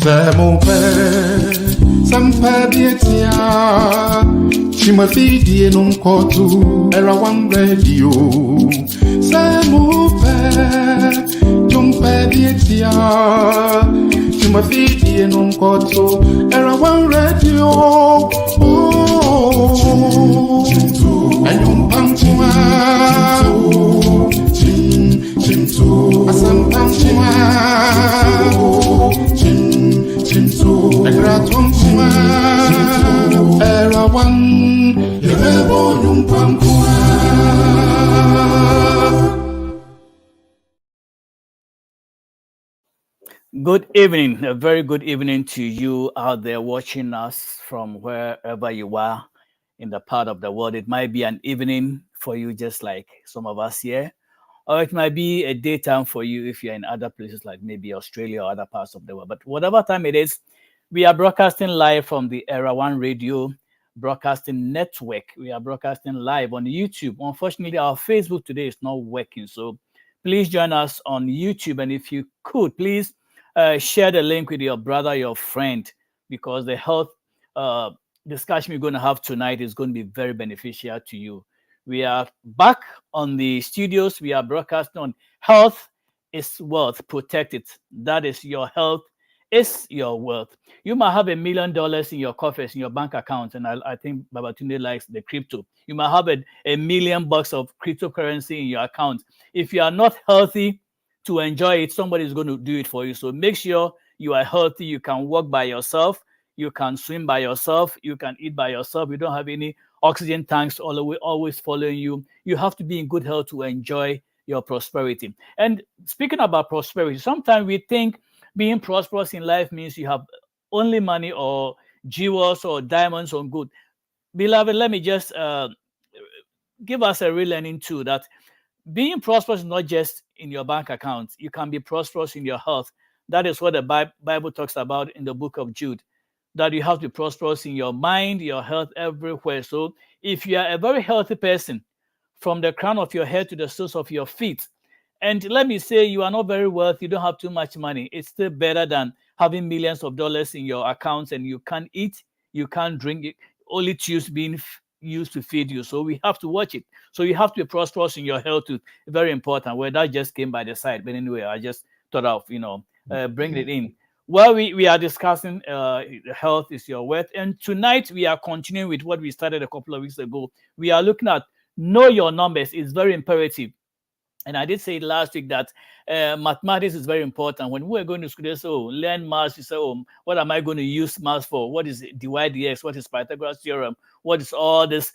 Samupe, Sampadia, Chimafidi non kotu, era one radio. Samupe, Jumpadia, Chimafidi non kotu, era one radio. Oh, and Pampuma, Asam Pampuma. Good evening, a very good evening to you out there watching us from wherever you are in the part of the world. It might be an evening for you, just like some of us here, or it might be a daytime for you if you're in other places like maybe Australia or other parts of the world. But whatever time it is, we are broadcasting live from the Era One Radio Broadcasting Network. We are broadcasting live on YouTube. Unfortunately, our Facebook today is not working, so please join us on YouTube. And if you could, please share the link with your brother, your friend, because the health discussion we're going to have tonight is going to be very beneficial to you. We are back on the studios. We are broadcasting on health is wealth. Protect it. That is your health is your wealth. You might have $1 million in your coffers, in your bank account, and I think Babatunde likes the crypto. You might have $1 million of cryptocurrency in your account. If you are not healthy to enjoy it, somebody is going to do it for you. So make sure you are healthy. You can walk by yourself. You can swim by yourself. You can eat by yourself. You don't have any oxygen tanks always following you. You have to be in good health to enjoy your prosperity. And speaking about prosperity, sometimes we think being prosperous in life means you have only money or jewels or diamonds or good. Beloved, let me just give us a real learning too that being prosperous is not just in your bank account. You can be prosperous in your health. That is what the Bible talks about in the book of Jude, that you have to be prosperous in your mind, your health, everywhere. So if you are a very healthy person, from the crown of your head to the soles of your feet, and let me say you are not very wealthy, you don't have too much money, it's still better than having millions of dollars in your accounts and you can't eat, you can't drink, only tubes being used to feed you. So we have to watch it. So you have to be prosperous in your health too. Very important. Well, that just came by the side, but anyway, I just thought of bringing it in. Well, we are discussing health is your wealth, and tonight we are continuing with what we started a couple of weeks ago. We are looking at know your numbers. It's very imperative. And I did say last week that mathematics is very important. When we were going to school, they say, oh, learn maths. You say, oh, what am I going to use maths for? What is dy dx? What is Pythagoras theorem? What is all this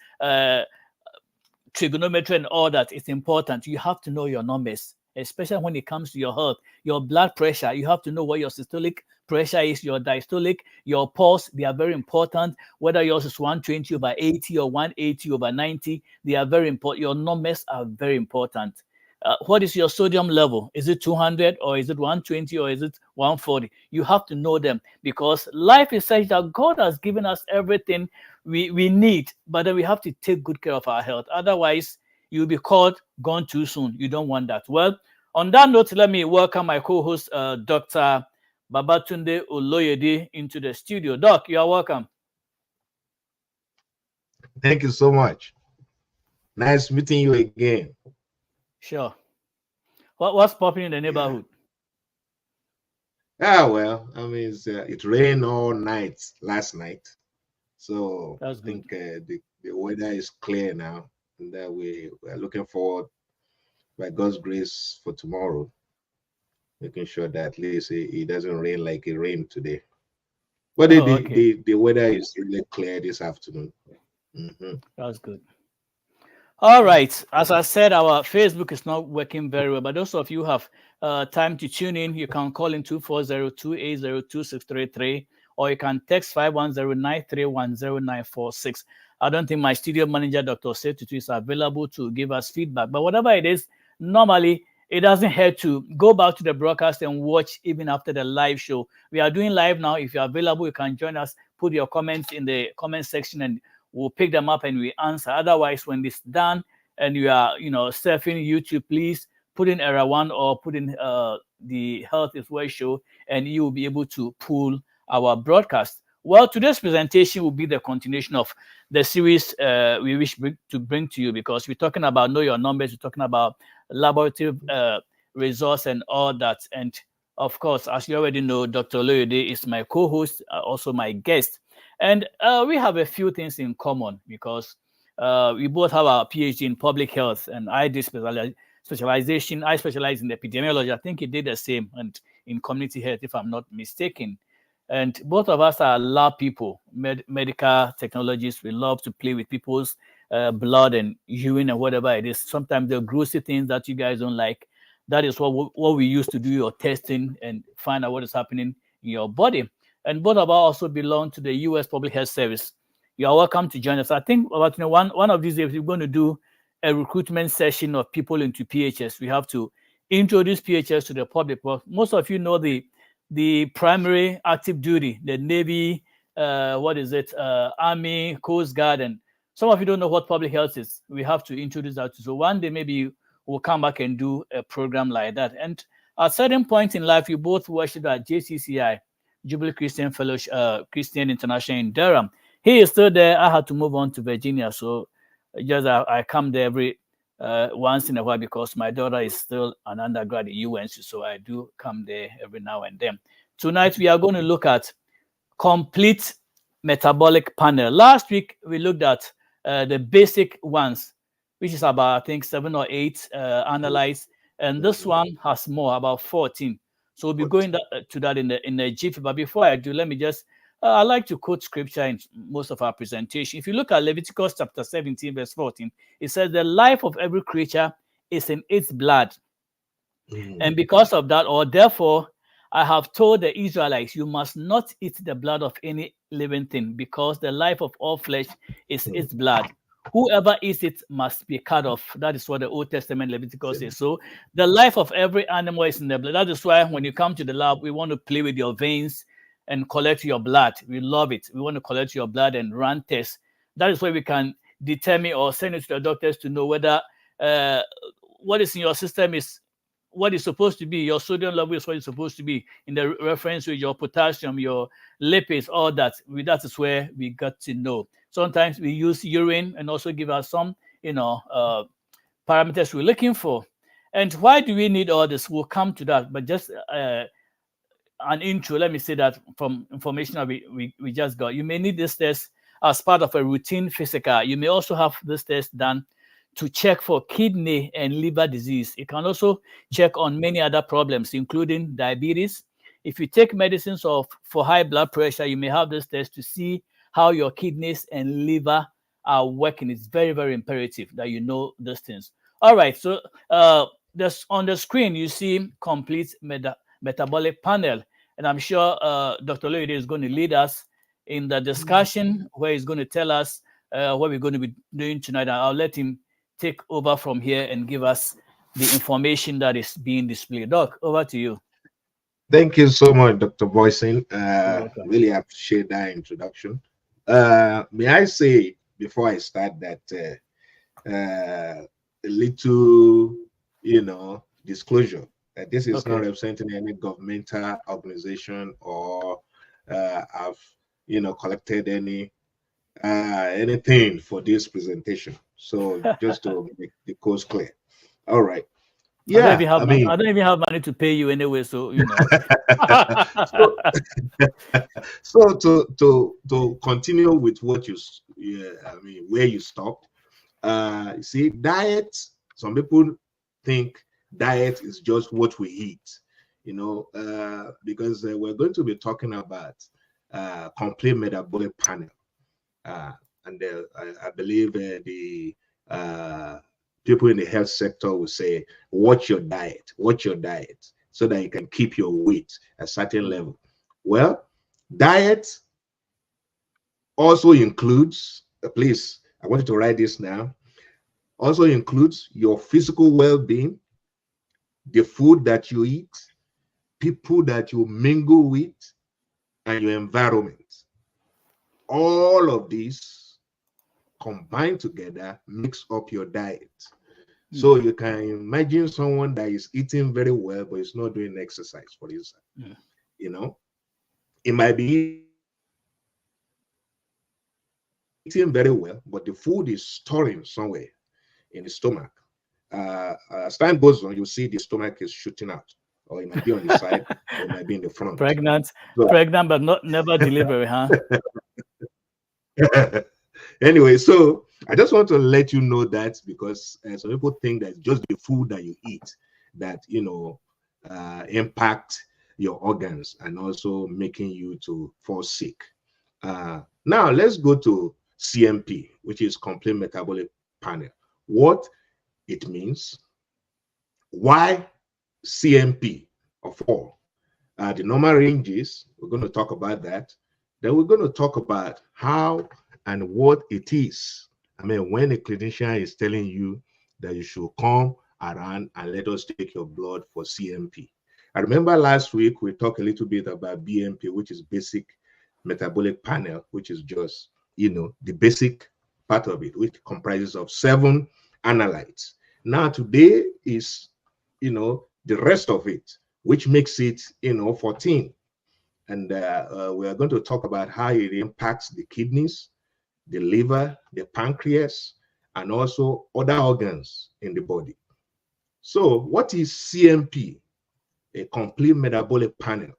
trigonometry and all that? It's important. You have to know your numbers, especially when it comes to your health. Your blood pressure, you have to know what your systolic pressure is, your diastolic, your pulse. They are very important. Whether yours is 120/80 or 180/90, they are very important. Your numbers are very important. What is your sodium level? Is it 200 or is it 120 or is it 140? You have to know them because life is such that God has given us everything we need, but then we have to take good care of our health. Otherwise, you'll be called gone too soon. You don't want that. Well, on that note, let me welcome my co-host, Dr. Babatunde Oloyede, into the studio. Doc, you are welcome. Thank you so much. Nice meeting you again. Sure. What's popping in the neighborhood? Well, I mean, it rained all night last night, so That's I think the weather is clear now, and that we are looking forward, by God's grace, for tomorrow, making sure that at least it doesn't rain like it rained today. But the weather is really clear this afternoon. That's good. All right. As I said, our Facebook is not working very well, but those of you who have time to tune in, you can call in 240-280-2633, or you can text 510-931-0946. I don't think my studio manager, Dr. Setutu, is available to give us feedback, but whatever it is, normally it doesn't hurt to go back to the broadcast and watch even after the live show. We are doing live now. If you're available, you can join us. Put your comments in the comment section and we'll pick them up and we answer. Otherwise, when it's done and you are, surfing YouTube, please put in era one or put in the Health is Where show, and you will be able to pull our broadcast. Well, today's presentation will be the continuation of the series we wish to bring to you, because we're talking about know your numbers, we're talking about laboratory results and all that. And of course, as you already know, Dr. Loyode is my co-host, also my guest. And we have a few things in common, because we both have our PhD in public health, and I did specialization. I specialize in epidemiology. I think he did the same, and in community health, if I'm not mistaken. And both of us are lab people, medical technologists. We love to play with people's blood and urine and whatever it is. Sometimes the grossy things that you guys don't like. That is what we use to do your testing and find out what is happening in your body. And both of us also belong to the U.S. Public Health Service. You are welcome to join us. I think about one of these days we're going to do a recruitment session of people into PHS. We have to introduce PHS to the public. Well, most of you know the primary active duty, the Navy, Army, Coast Guard, and some of you don't know what public health is. We have to introduce that. So one day maybe we'll come back and do a program like that. And at certain point in life, we both worship at JCCI, Jubilee Christian Fellowship, Christian International in Durham. He is still there. I had to move on to Virginia, so just I come there every once in a while, because my daughter is still an undergrad at UNC, so I do come there every now and then. Tonight we are going to look at complete metabolic panel. Last week we looked at the basic ones, which is about I think 7 or 8 analyzed, and this one has more, about 14. So we'll be going to that in the jiffy. But before I do, let me just I like to quote scripture in most of our presentation. If you look at Leviticus chapter 17, verse 14, it says, the life of every creature is in its blood. And because of that, or therefore, I have told the Israelites, you must not eat the blood of any living thing, because the life of all flesh is its blood. Whoever eats it must be cut off. That is what the Old Testament Leviticus says. So the life of every animal is in the blood. That is why when you come to the lab, we want to play with your veins and collect your blood. We love it. We want to collect your blood and run tests. That is where we can determine or send it to the doctors to know whether what is in your system is what is supposed to be. Your sodium level is what it's supposed to be in the reference with your potassium, your lipids, all that. That is where we got to know. Sometimes we use urine and also give us some, parameters we're looking for. And why do we need all this? We'll come to that. But just an intro, let me say that from information that we just got. You may need this test as part of a routine physical. You may also have this test done to check for kidney and liver disease. It can also check on many other problems, including diabetes. If you take medicines for high blood pressure, you may have this test to see how your kidneys and liver are working. It's very, very imperative that you know these things. All right, so on the screen, you see complete metabolic panel. And I'm sure Dr. Loyode is going to lead us in the discussion where he's going to tell us what we're going to be doing tonight. And I'll let him take over from here and give us the information that is being displayed. Doc, over to you. Thank you so much, Dr. Boyson. Really appreciate that introduction. May I say, before I start, that a little, disclosure. This is not representing any governmental organization or I've collected anything for this presentation. So just to make the course clear. All right. Yeah, I don't even have money to pay you anyway, so so to continue with what where you stopped. See, diet. Some people think diet is just what we eat, because we're going to be talking about complete metabolic panel, and I believe the people in the health sector will say, watch your diet, so that you can keep your weight at a certain level. Well, diet also includes, please, I want you to write this now, also includes your physical well-being, the food that you eat, people that you mingle with, and your environment. All of these combined together makes up your diet. So you can imagine someone that is eating very well, but is not doing exercise, for instance. You know, it might be eating very well, but the food is storing somewhere in the stomach. As time goes on, you see the stomach is shooting out, or it might be on the side, or it might be in the front. Pregnant, So, pregnant, but not never delivery, huh? anyway, so I just want to let you know that because some people think that it's just the food that you eat that impact your organs and also making you to fall sick. Now let's go to CMP, which is complete metabolic panel. What it means, why CMP of all. The normal ranges, we're going to talk about that. Then we're going to talk about how and what it is. I mean, when a clinician is telling you that you should come around and let us take your blood for CMP. I remember last week we talked a little bit about BMP, which is basic metabolic panel, which is just, the basic part of it, which comprises of 7 analytes. Now today is, the rest of it, which makes it, 14. And we are going to talk about how it impacts the kidneys, the liver, the pancreas, and also other organs in the body. So what is CMP? A complete metabolic panel.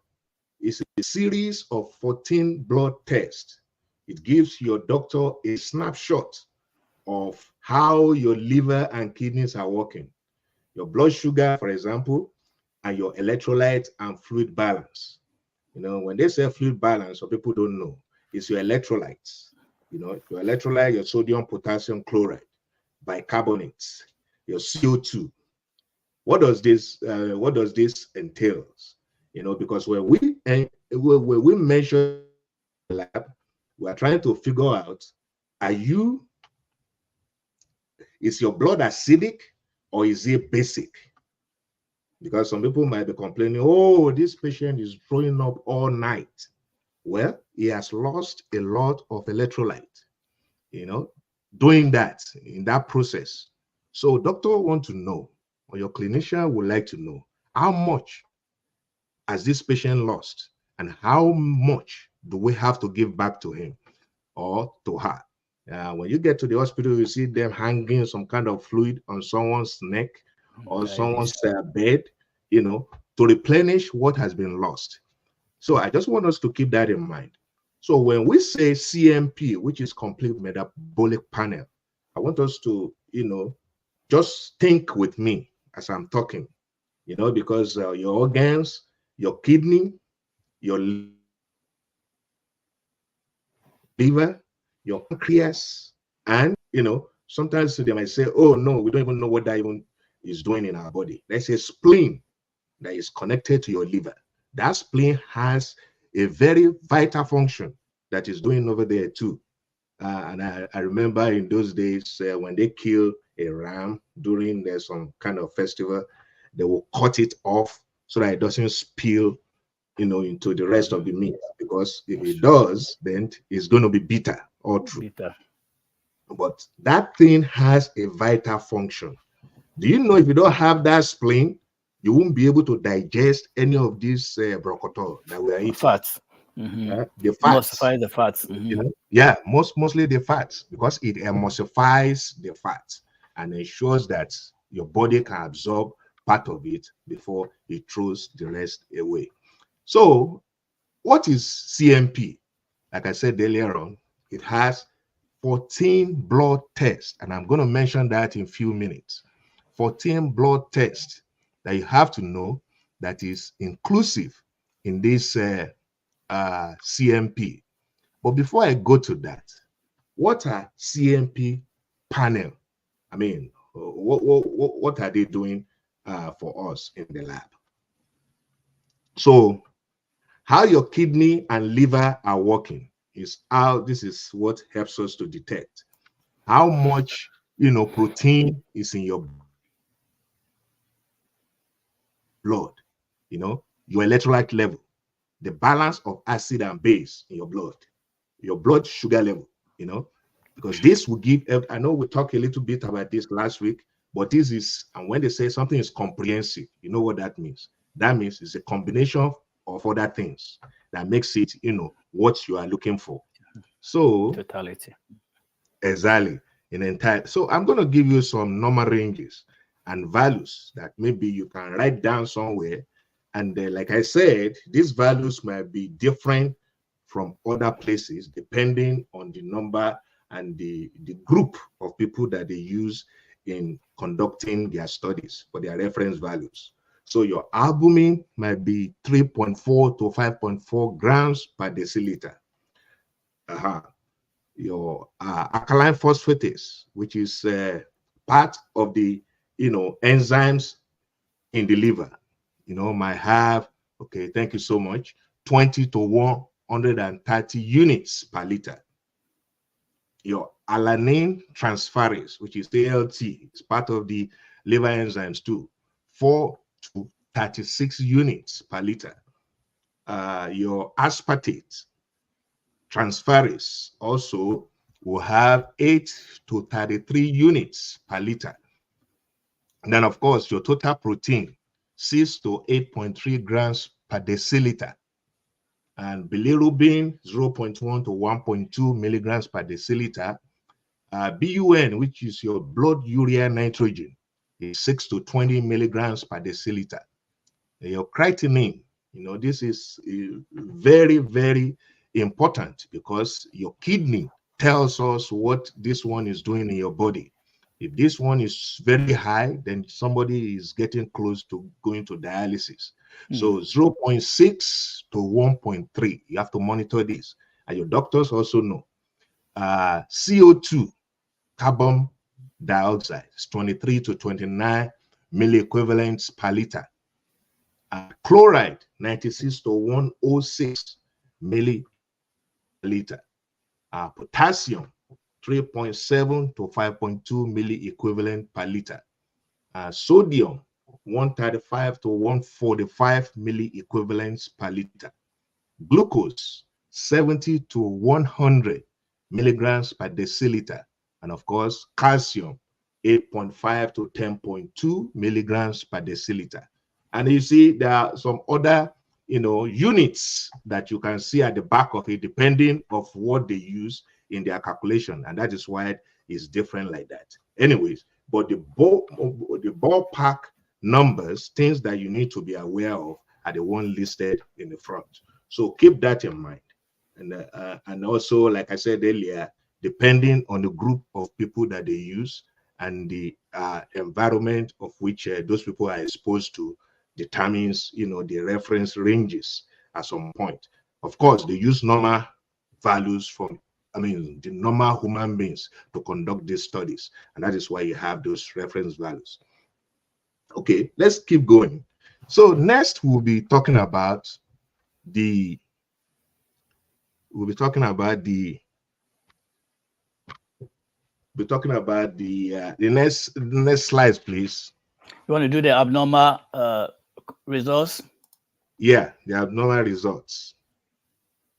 It's a series of 14 blood tests. It gives your doctor a snapshot of how your liver and kidneys are working. Your blood sugar, for example, and your electrolyte and fluid balance. When they say fluid balance, some people don't know. It's your electrolytes. Your electrolyte, your sodium, potassium, chloride, bicarbonates, your CO2. What does this entails? Because when we measure the lab, we are trying to figure out, is your blood acidic or is it basic? Because some people might be complaining, oh, this patient is throwing up all night. Well, he has lost a lot of electrolyte, doing that in that process. So doctor want to know, or your clinician would like to know, how much has this patient lost and how much do we have to give back to him or to her? When you get to the hospital, you see them hanging some kind of fluid on someone's neck or someone's bed, to replenish what has been lost. So I just want us to keep that in mind. So when we say CMP, which is complete metabolic panel, I want us to, just think with me as I'm talking, because your organs, your kidney, your liver, your pancreas, and, sometimes they might say, oh, no, we don't even know what that even is doing in our body. Let's say spleen that is connected to your liver. That spleen has a very vital function that is doing over there too. And I remember in those days when they kill a ram during some kind of festival, they will cut it off so that it doesn't spill, into the rest of the meat. Because if it does, then it's going to be bitter all through. Bitter. But that thing has a vital function. Do you know if you don't have that spleen, you won't be able to digest any of these broccoli that we are eating. Fats. The fats. Emulsify the fats. Yeah, mostly the fats, because it emulsifies the fats and ensures that your body can absorb part of it before it throws the rest away. So, what is CMP? Like I said earlier on, it has 14 blood tests, and I'm going to mention that in a few minutes. 14 blood tests that you have to know that is inclusive in this CMP. But before I go to that, what are CMP panel? I mean, what are they doing for us in the lab? So, how your kidney and liver are working is this is what helps us to detect how much protein is in your blood, your electrolyte level, the balance of acid and base in your blood sugar level, because this will give, I know we talked a little bit about this last week, But this is, and when they say something is comprehensive, you know what that means? That means it's a combination of other things that makes it, what you are looking for. So Totality. exactly, in entire. So I'm going to give you some normal ranges and values that maybe you can write down somewhere. And like I said, these values might be different from other places depending on the number and the group of people that they use in conducting their studies for their reference values. So your albumin might be 3.4 to 5.4 grams per deciliter. Your alkaline phosphatase, which is part of the enzymes in the liver, might have, okay, thank you so much, 20 to 130 units per liter. Your alanine transferase, which is ALT, is part of the liver enzymes too, 4 to 36 units per liter. Your aspartate transferase also will have 8 to 33 units per liter. And then, of course, your total protein, 6 to 8.3 grams per deciliter. And bilirubin, 0.1 to 1.2 milligrams per deciliter. BUN, which is your blood urea nitrogen, is 6 to 20 milligrams per deciliter. Your creatinine, this is very, very important because your kidney tells us what this one is doing in your body. If this one is very high, then somebody is getting close to going to dialysis. So 0.6 to 1.3, you have to monitor this. And your doctors also know. CO2, carbon dioxide, is 23 to 29 milliequivalents per liter. Chloride, 96 to 106 milliliter. Potassium, 3.7 to 5.2 milliequivalent per liter. Sodium, 135 to 145 milliequivalents per liter. Glucose, 70 to 100 milligrams per deciliter. And of course, calcium, 8.5 to 10.2 milligrams per deciliter. And you see, there are some other, units that you can see at the back of it, depending of what they use in their calculation. And that is why it's different like that. Anyways, but the ballpark numbers, things that you need to be aware of, are the one listed in the front. So keep that in mind. And also, like I said earlier, depending on the group of people that they use and the environment of which those people are exposed to, determines, the reference ranges at some point. Of course, they use normal values from, the normal human beings to conduct these studies. And that is why you have those reference values. Okay, let's keep going. So next we'll be talking about the next slides, please. You want to do the abnormal results? Yeah, the abnormal results.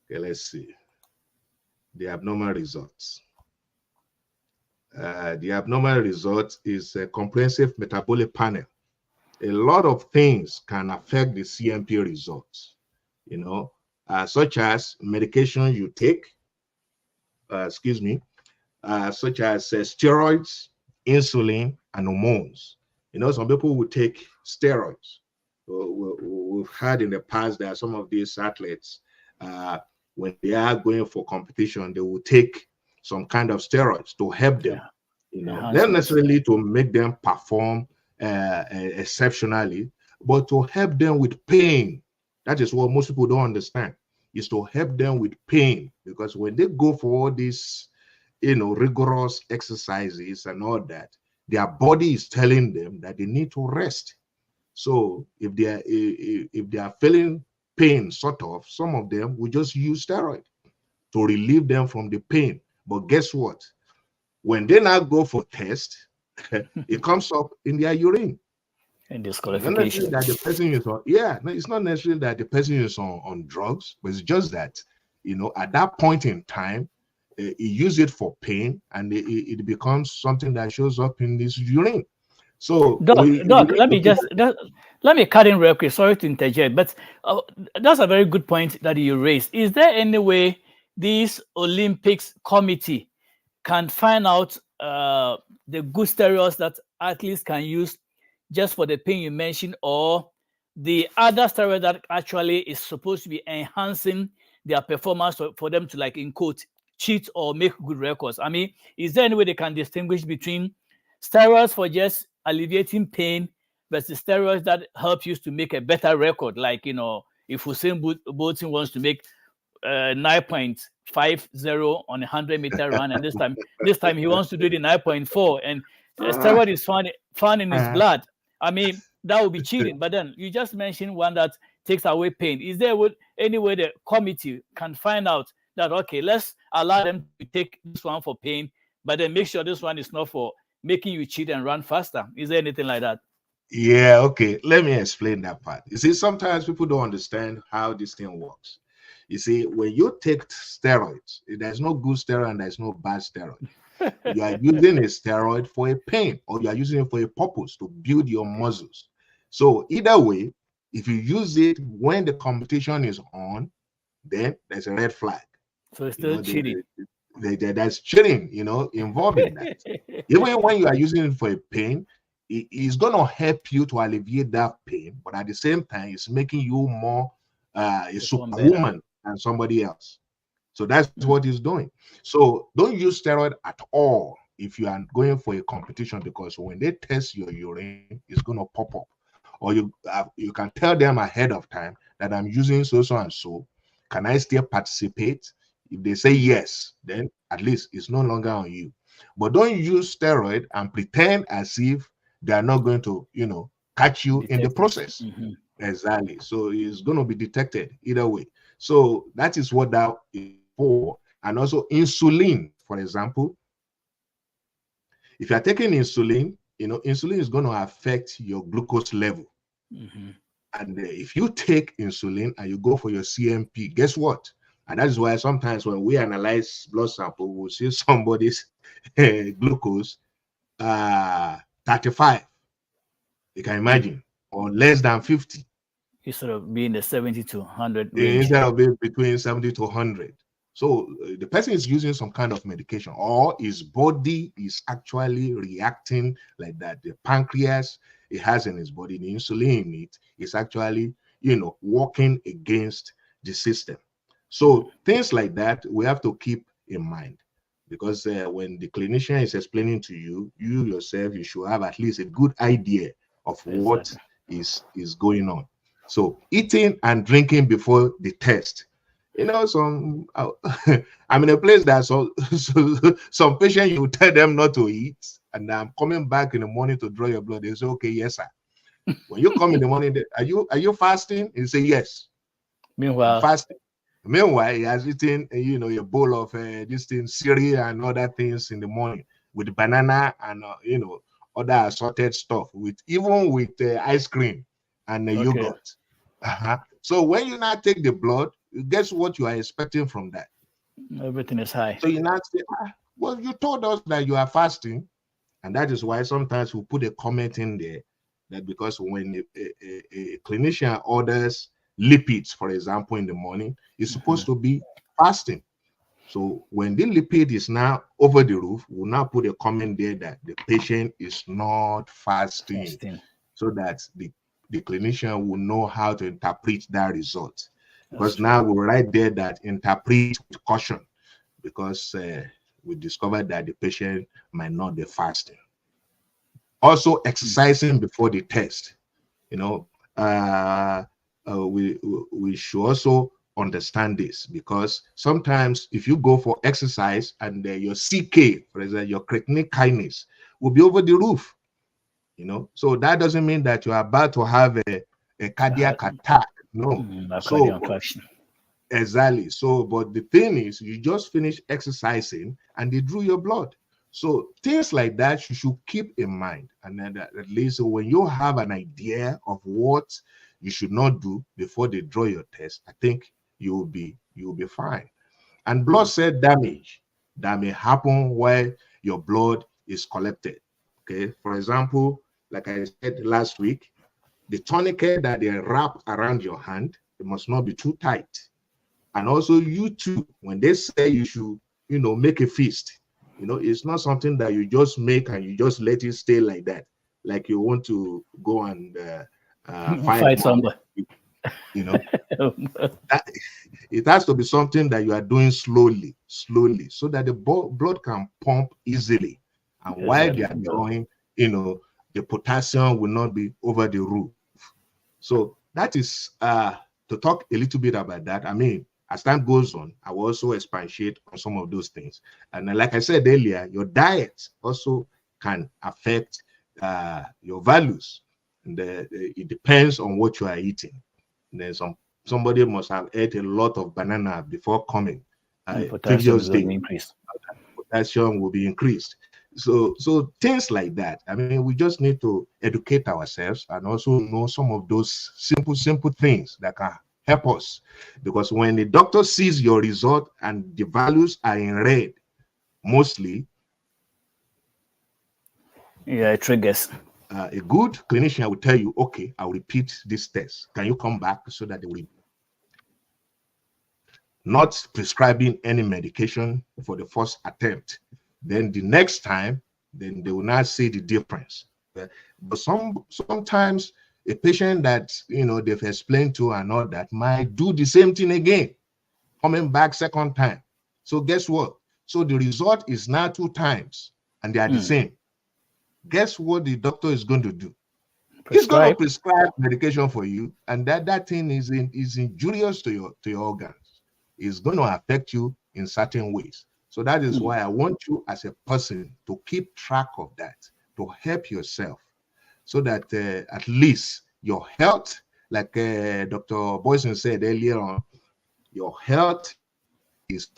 Okay, let's see. The abnormal results. The abnormal result is a comprehensive metabolic panel. A lot of things can affect the CMP results, such as medication you take, such as steroids, insulin, and hormones. Some people will take steroids. We've had in the past that some of these athletes, when they are going for competition, they will take some kind of steroids to help them, not necessarily to make them perform exceptionally, but to help them with pain. That is what most people don't understand, is to help them with pain, because when they go for all these, rigorous exercises and all that, their body is telling them that they need to rest. So if they are feeling pain, sort of, some of them will just use steroid to relieve them from the pain. But guess what? When they now go for test, it comes up in their urine. And disqualification. That the person is on, it's not necessarily that the person is on drugs, but it's just that, at that point in time, he use it for pain, and it becomes something that shows up in this urine. So Doc, we Doc, need to keep. let me cut in real quick. Sorry to interject, but that's a very good point that you raised. Is there any way this Olympics committee can find out the good steroids that athletes can use just for the pain you mentioned, or the other steroid that actually is supposed to be enhancing their performance for them to, like, in quote, cheat or make good records? I mean, is there any way they can distinguish between steroids for just alleviating pain versus steroids that help you to make a better record? Like, you know, if Usain Bolt wants to make 9.50 on a 100-meter run, and this time he wants to do the 9.4, and steroid is found in his blood. I mean, that would be cheating. But then you just mentioned one that takes away pain. Is there any way the committee can find out that, okay, let's allow them to take this one for pain, but then make sure this one is not for making you cheat and run faster? Is there anything like that? Yeah, okay. Let me explain that part. You see, sometimes people don't understand how this thing works. You see, when you take steroids, there's no good steroid and there's no bad steroid. You are using a steroid for a pain, or you are using it for a purpose to build your muscles. So either way, if you use it when the competition is on, then there's a red flag. So it's still cheating. That's cheating, involved in that. Even when you are using it for a pain, it's going to help you to alleviate that pain, but at the same time, it's making you more a superwoman than somebody else. So that's what it's doing. So don't use steroid at all if you are going for a competition, because when they test your urine, it's going to pop up. Or you can tell them ahead of time that I'm using so and so. Can I still participate? If they say yes, then at least it's no longer on you. But don't use steroid and pretend as if they are not going to, catch you in the process. Exactly. So it's going to be detected either way. So that is what that is for. And also insulin, for example. If you are taking insulin, insulin is going to affect your glucose level. And if you take insulin and you go for your CMP, guess what? And that is why sometimes when we analyze blood sample, we'll see somebody's glucose 35. You can imagine, or less than 50. Instead of being the 70 to 100 range. Instead of being between 70 to 100. So the person is using some kind of medication, or his body is actually reacting like that. The pancreas it has in his body, the insulin in it is actually, working against the system. So things like that we have to keep in mind, because when the clinician is explaining to you, you yourself, you should have at least a good idea of what is going on. So eating and drinking before the test. I'm in a place that some patients, you tell them not to eat, and I'm coming back in the morning to draw your blood. They say, okay, yes, sir. When you come in the morning, are you fasting? You say yes. Meanwhile, I'm fasting. Meanwhile, he has eaten, a bowl of this thing, cereal and other things in the morning with banana and other assorted stuff, with ice cream and yogurt. So when you now take the blood, guess what you are expecting from that? Everything is high. So you now say, well, you told us that you are fasting, and that is why sometimes we put a comment in there that because when a clinician orders lipids, for example, in the morning, it's supposed to be fasting. So when the lipid is now over the roof, we'll now put a comment there that the patient is not fasting. So that the clinician will know how to interpret that result. Because now we write there that interpret with caution, because we discovered that the patient might not be fasting. Also, exercising before the test. We should also understand this, because sometimes if you go for exercise and your CK, for example, your creatine kinase will be over the roof. So that doesn't mean that you are about to have a cardiac attack. No. So exactly. So, but the thing is, you just finished exercising and they drew your blood. So things like that you should keep in mind. And then at least when you have an idea of what you should not do before they draw your test, I think you'll be fine. And blood cell damage that may happen while your blood is collected. Okay, for example, like I said last week, the tourniquet that they wrap around your hand, it must not be too tight. And also you too, when they say you should, make a fist, it's not something that you just make and you just let it stay like that, like you want to go and fight somebody. That, it has to be something that you are doing slowly, so that the blood can pump easily. And while they are drawing, the potassium will not be over the roof. So that is to talk a little bit about that. I mean, as time goes on, I will also expatiate on some of those things. And like I said earlier, your diet also can affect your values. And it depends on what you are eating. And then somebody must have ate a lot of banana before coming. Previous day, potassium will be increased. So things like that. I mean, we just need to educate ourselves and also know some of those simple things that can help us. Because when the doctor sees your result and the values are in red, mostly, it triggers. A good clinician will tell you, okay, I'll repeat this test. Can you come back so that they will not prescribing any medication for the first attempt. Then the next time, then they will not see the difference. But sometimes a patient that they've explained to and all that might do the same thing again, coming back second time. So guess what? So the result is now 2 times and they are the same. Guess what the doctor is going to do? He's going to prescribe medication for you, and that thing is injurious to your organs. It's going to affect you in certain ways. So that is why I want you as a person to keep track of that, to help yourself, so that at least your health, like Dr. Boyson said earlier on, your health is,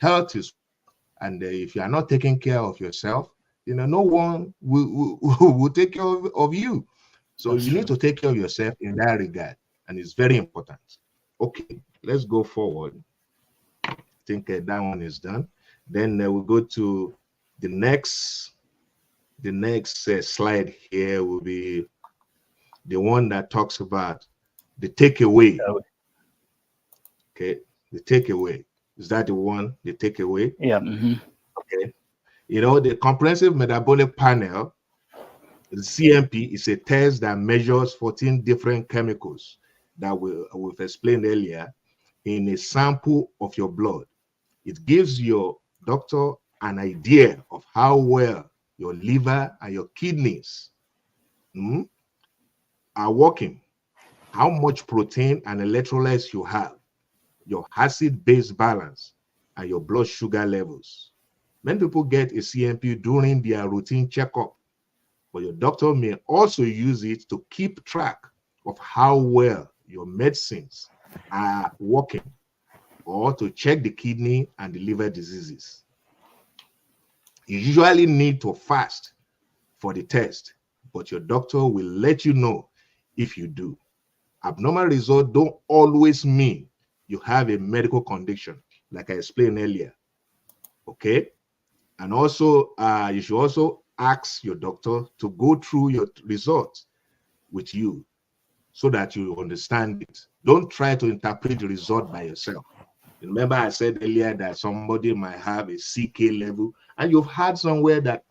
and if you are not taking care of yourself, no one will take care of you. So you need to take care of yourself in that regard, and it's very important. Okay, let's go forward. I think that one is done. Then we'll go to the next. The next slide here will be the one that talks about the takeaway. Okay, the takeaway. Is that the one? The takeaway? Yeah. Okay. The comprehensive metabolic panel, the CMP, is a test that measures 14 different chemicals that we've explained earlier in a sample of your blood. It gives your doctor an idea of how well your liver and your kidneys are working, how much protein and electrolytes you have, your acid-base balance, and your blood sugar levels. Many people get a CMP during their routine checkup, but your doctor may also use it to keep track of how well your medicines are working, or to check the kidney and the liver diseases. You usually need to fast for the test, but your doctor will let you know if you do. Abnormal results don't always mean you have a medical condition, like I explained earlier. Okay? And also, you should also ask your doctor to go through your results with you so that you understand it. Don't try to interpret the result by yourself. Remember, I said earlier that somebody might have a CK level, and you've heard somewhere that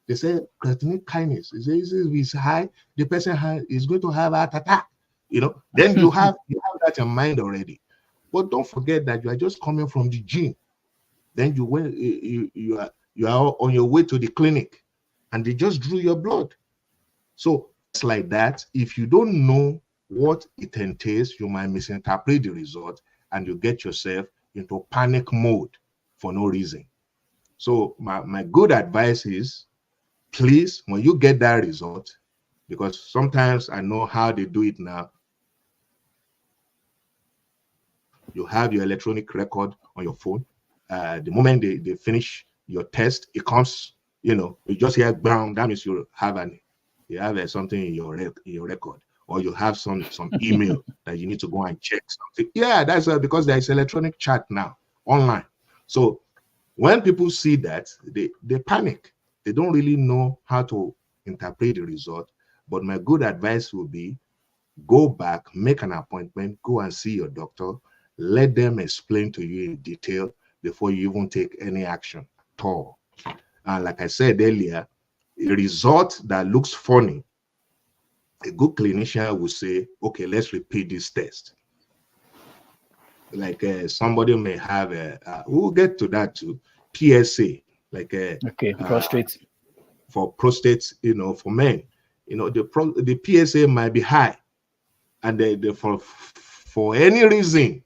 they say creatine kinase is high, the person is going to have a heart attack. Then you have that in mind already. But don't forget that you are just coming from the gym. Then you are on your way to the clinic, and they just drew your blood. So it's like that. If you don't know what it entails, you might misinterpret the result, and you get yourself into panic mode for no reason. So my good advice is, please, when you get that result, because sometimes I know how they do it now, you have your electronic record on your phone. The moment they finish your test, it comes, you just hear bang, that means you have something in your record, or you have some email that you need to go and check something. Yeah, that's because there is electronic chat now online. So when people see that, they panic. They don't really know how to interpret the result. But my good advice would be go back, make an appointment, go and see your doctor, let them explain to you in detail before you even take any action at all. And like I said earlier, a result that looks funny, a good clinician will say, okay, let's repeat this test. Like somebody may have we'll get to that too, PSA, like prostate. For prostate, for men, the PSA might be high, and for any reason,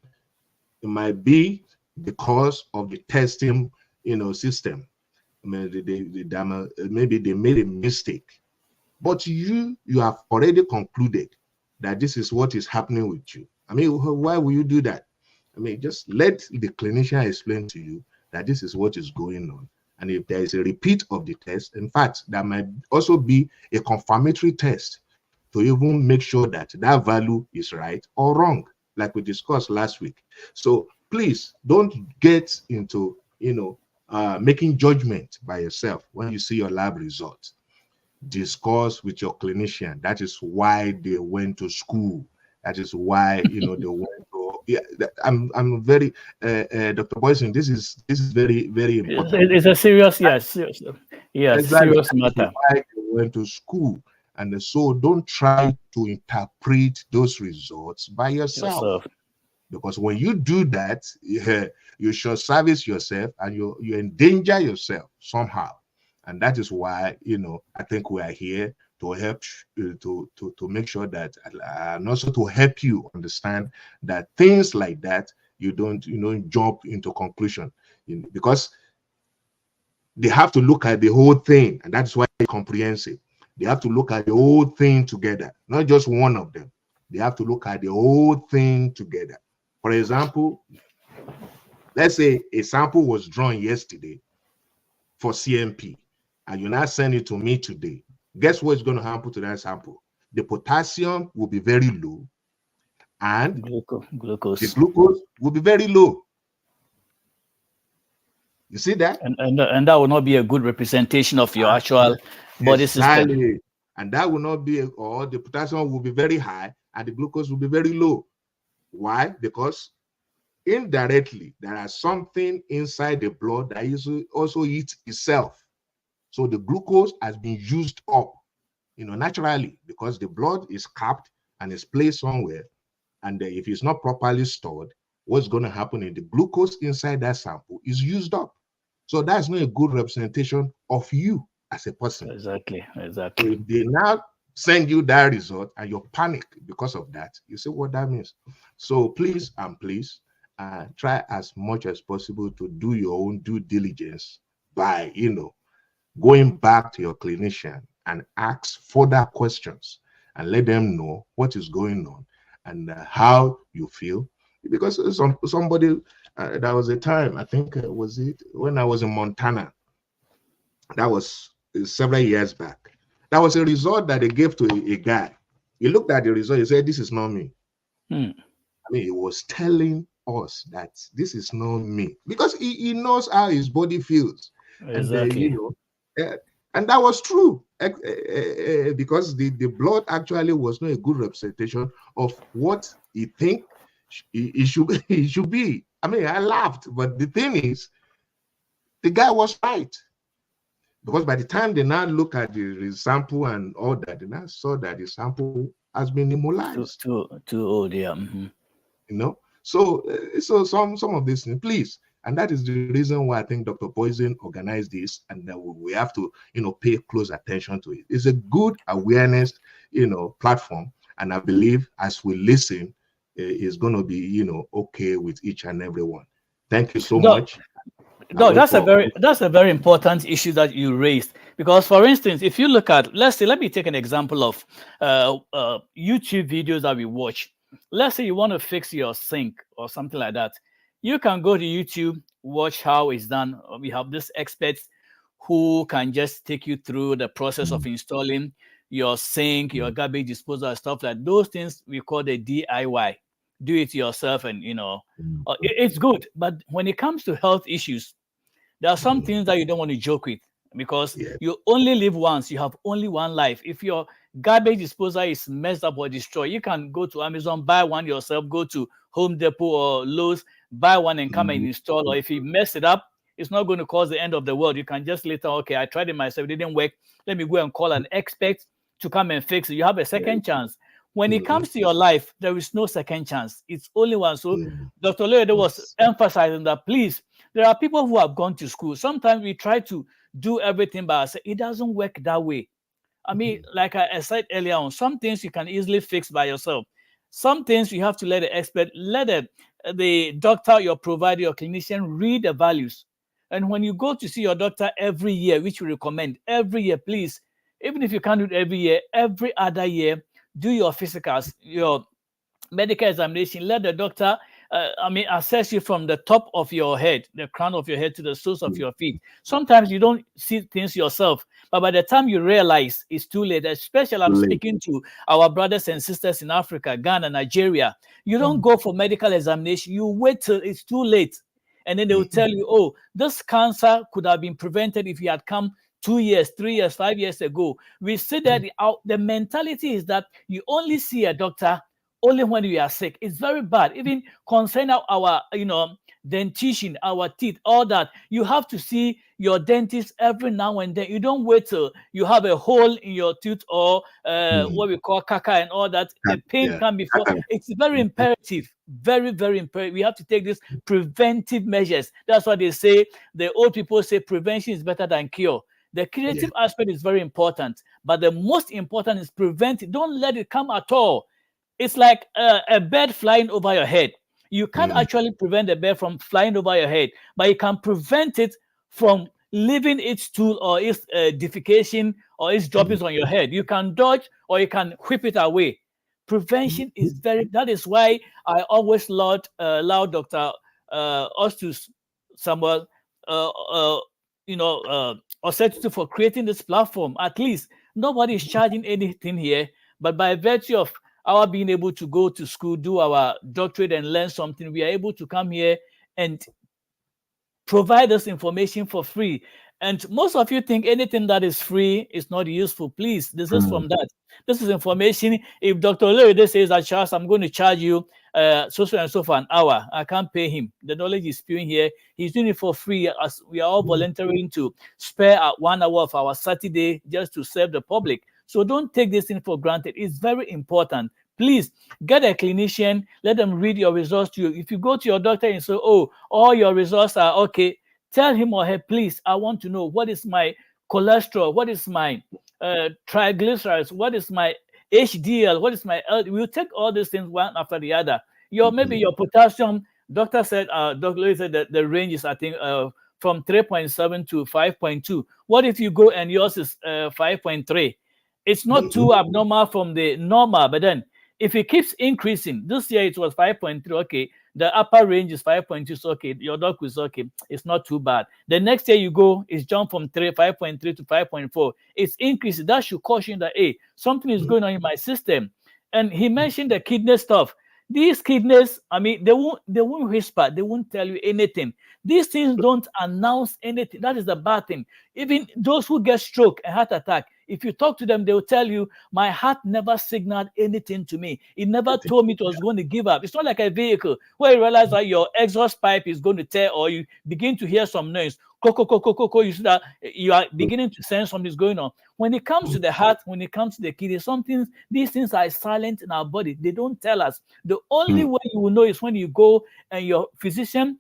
it might be because of the testing, system. I mean, maybe they made a mistake, but you have already concluded that this is what is happening with you. I mean, why will you do that? I mean, just let the clinician explain to you that this is what is going on. And if there is a repeat of the test, in fact, that might also be a confirmatory test to even make sure that that value is right or wrong, like we discussed last week. So please don't get into, making judgment by yourself when you see your lab results. Discuss with your clinician. That is why they went to school. That is why, they went to. Yeah, I'm very, Dr. Boyson. This is very, very important. It's a serious, serious matter. Why they went to school. And so don't try to interpret those results by yourself. Because when you do that, you should service yourself and you endanger yourself somehow. And that is why, I think we are here to help to make sure that, and also to help you understand that things like that, you don't, jump into conclusion, because they have to look at the whole thing. And that's why it's comprehensive. They have to look at the whole thing together, not just one of them. They have to look at the whole thing together. For example, let's say a sample was drawn yesterday for CMP, and you now send it to me today. Guess what's going to happen to that sample? The potassium will be very low, and glucose. The glucose will be very low. You see that? And that will not be a good representation of your actual body system. And that will not be, or the potassium will be very high and the glucose will be very low. Why? Because indirectly there are something inside the blood that also eats itself. So the glucose has been used up, naturally, because the blood is capped and is placed somewhere. And if it's not properly stored, what's going to happen is the glucose inside that sample is used up. So that's not a good representation of you as a person. Exactly. So if they now send you that result and you panic because of that, you see what that means. So please try as much as possible to do your own due diligence by, going back to your clinician and ask further questions and let them know what is going on and how you feel. Because somebody, there was a time, I think, was it when I was in Montana? That was several years back. That was a result that they gave to a guy. He looked at the result, he said, "This is not me." I mean, he was telling us that this is not me, because he knows how his body feels. Exactly. And that was true, because the blood actually was not a good representation of what he think it should be. I mean, I laughed, but the thing is, the guy was right. Because by the time they now look at the sample and all that, they now saw that the sample has been immobilized. Too old, yeah. So some of these things, please. And that is the reason why I think Dr. Poison organized this, and that we have to, pay close attention to it. It's a good awareness, platform. And I believe as we listen, it's going to be, okay with each and every one. Thank you so much. No, that's a very important issue that you raised, because, for instance, if you look at, let me take an example of YouTube videos that we watch. Let's say you want to fix your sink or something like that. You can go to YouTube, watch how it's done. We have these experts who can just take you through the process of installing your sink, your garbage disposal, and stuff like those things. We call the DIY, do it yourself, and it's good. But when it comes to health issues, there are some things that you don't want to joke with, because you only live once. You have only one life. If your garbage disposal is messed up or destroyed, you can go to Amazon, buy one yourself, go to Home Depot or Lowe's, buy one and come and install. Or if you mess it up, it's not going to cause the end of the world. You can just later, okay, I tried it myself, it didn't work. Let me go and call an expert to come and fix it. You have a second chance. When it comes to your life, there is no second chance. It's only one. So Dr. Loyede was emphasizing that, please, there are people who have gone to school. Sometimes we try to do everything by ourselves. It doesn't work that way. I mean, like I said earlier on, some things you can easily fix by yourself. Some things you have to let the expert, let the doctor, your provider, your clinician read the values. And when you go to see your doctor every year, which we recommend every year, please, even if you can't do it every year, every other year, do your physicals, your medical examination. Let the doctor, assess you from the top of your head, the crown of your head to the soles of your feet. Sometimes you don't see things yourself, but by the time you realize, it's too late. Especially, I'm speaking to our brothers and sisters in Africa, Ghana, Nigeria. You don't go for medical examination. You wait till it's too late. And then they will tell you, oh, this cancer could have been prevented if you had come 2 years, 3 years, 5 years ago. We see that the mentality is that you only see a doctor only when you are sick. It's very bad. Even concerning our dentition, our teeth, all that. You have to see your dentist every now and then. You don't wait till you have a hole in your tooth or what we call caca and all that. The pain can be. It's very imperative. Very, very imperative. We have to take these preventive measures. That's why they say, the old people say prevention is better than cure. The curative aspect is very important, but the most important is prevent it. Don't let it come at all. It's like a bird flying over your head. You can't actually prevent a bird from flying over your head, but you can prevent it from leaving its stool or its defecation or its droppings on your head. You can dodge or you can whip it away. Prevention is that is why I always laud Dr. Ostus Samuel, Osetutu for creating this platform. At least nobody is charging anything here, but by virtue of our being able to go to school, do our doctorate and learn something, we are able to come here and provide us information for free. And most of you think anything that is free is not useful. Please, this is from that. This is information. If Dr. Loyede says that, Charles, I'm going to charge you so and so for an hour, I can't pay him. The knowledge is spewing here. He's doing it for free, as we are all volunteering to spare 1 hour of our Saturday just to serve the public. So don't take this thing for granted. It's very important. Please get a clinician, let them read your results to you. If you go to your doctor and say, oh, all your results are okay, tell him or her, please, I want to know what is my cholesterol, what is my triglycerides, what is my HDL, what is my LDL. We'll take all these things one after the other. Maybe your potassium, doctor said, Dr. Louis said that the range is, I think, from 3.7 to 5.2. What if you go and yours is 5.3? It's not too abnormal from the normal, but then if it keeps increasing, this year it was 5.3, okay, the upper range is 5.2, so okay, your doctor is okay, it's not too bad. The next year you go, it's jumped from 5.3 to 5.4. It's increasing. That should caution that, hey, something is going on in my system. And he mentioned the kidney stuff. These kidneys, they won't whisper, they won't tell you anything. These things don't announce anything. That is the bad thing. Even those who get stroke and heart attack, if you talk to them, they will tell you, my heart never signaled anything to me. It never told me it was going to give up. It's not like a vehicle where you realize that your exhaust pipe is going to tear, or you begin to hear some noise. You see that you are beginning to sense something is going on. When it comes to the heart, when it comes to the kidney, these things are silent in our body. They don't tell us. The only way you will know is when you go and your physician,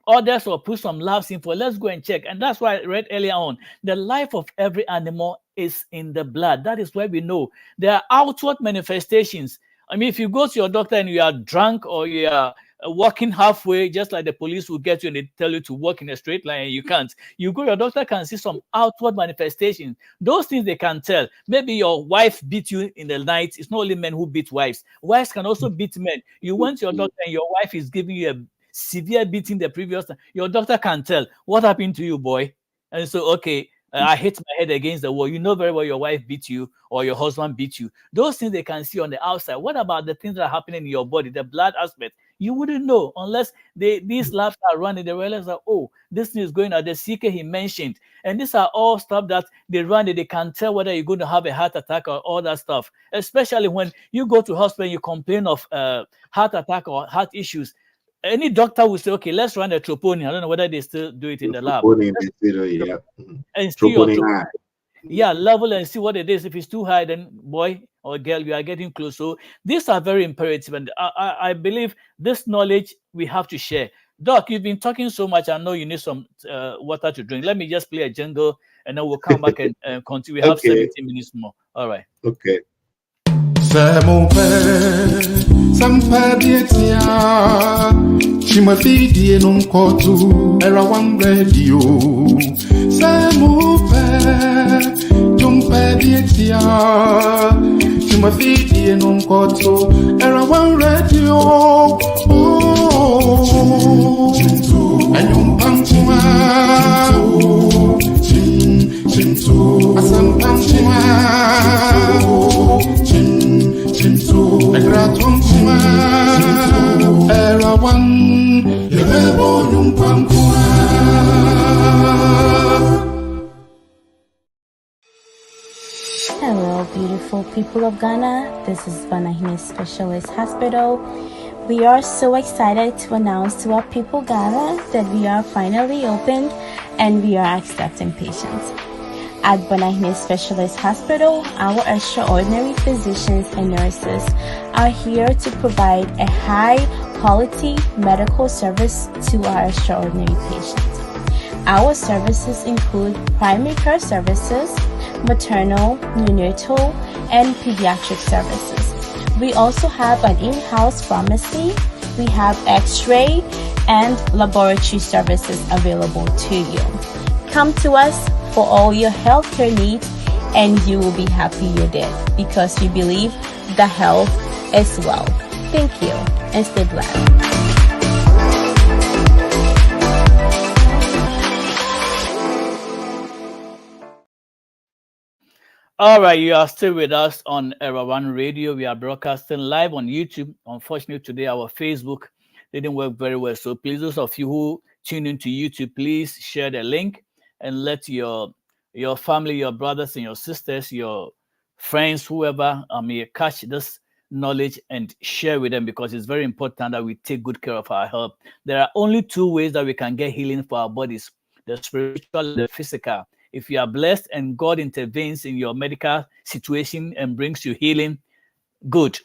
others will put some labs in for, let's go and check. And that's why I read earlier on, the life of every animal is in the blood. That is where we know there are outward manifestations. If you go to your doctor and you are drunk or you are walking halfway, just like the police will get you and they tell you to walk in a straight line and you can't. You go, your doctor can see some outward manifestations. Those things they can tell. Maybe your wife beat you in the night. It's not only men who beat wives. Wives can also beat men. You went to your doctor and your wife is giving you a severe beating the previous time. Your doctor can tell, what happened to you, boy? And so, okay, I hit my head against the wall. You know very well your wife beat you or your husband beat you. Those things they can see on the outside. What about the things that are happening in your body, the blood aspect? You wouldn't know unless these labs are running. They realize that, oh, this thing is going on. The CK he mentioned. And these are all stuff that they run it. They can tell whether you're going to have a heart attack or all that stuff. Especially when you go to hospital and you complain of heart attack or heart issues. Any doctor will say, okay, let's run a troponin. I don't know whether they still do it in the lab. Troponin, yeah. And see your Troponin high. level and see what it is. If it's too high, then boy or girl, you are getting close. So these are very imperative, and I believe this knowledge we have to share. Doc, you've been talking so much. I know you need some water to drink. Let me just play a jingle, and then we'll come back and continue. We have 17 minutes more. All right. Okay. Chimafidi non kotu era one radio. Samupe jumpe dietia. Chimafidi non kotu era one radio. Oh, ayum pamchuma. Chintu asam pamchuma. Chintu egratumchuma. Era one, hello, beautiful people of Ghana. This is Banahine Specialist Hospital. We are so excited to announce to our people Ghana that we are finally opened and we are accepting patients. At Banahine Specialist Hospital, our extraordinary physicians and nurses are here to provide a high quality medical service to our extraordinary patients. Our services include primary care services, maternal, neonatal, and pediatric services. We also have an in-house pharmacy. We have x-ray and laboratory services available to you. Come to us for all your healthcare needs and you will be happy you did, because we believe the health is wealth. Thank you and stay blessed. All right, you are still with us on Era One Radio. We are broadcasting live on YouTube. Unfortunately, today our Facebook didn't work very well. So please, those of you who tune into YouTube, please share the link and let your family, your brothers and your sisters, your friends, whoever may catch this knowledge and share with them, because it's very important that we take good care of our health. There are only two ways that we can get healing for our bodies: the spiritual and the physical. If you are blessed and God intervenes in your medical situation and brings you healing, good.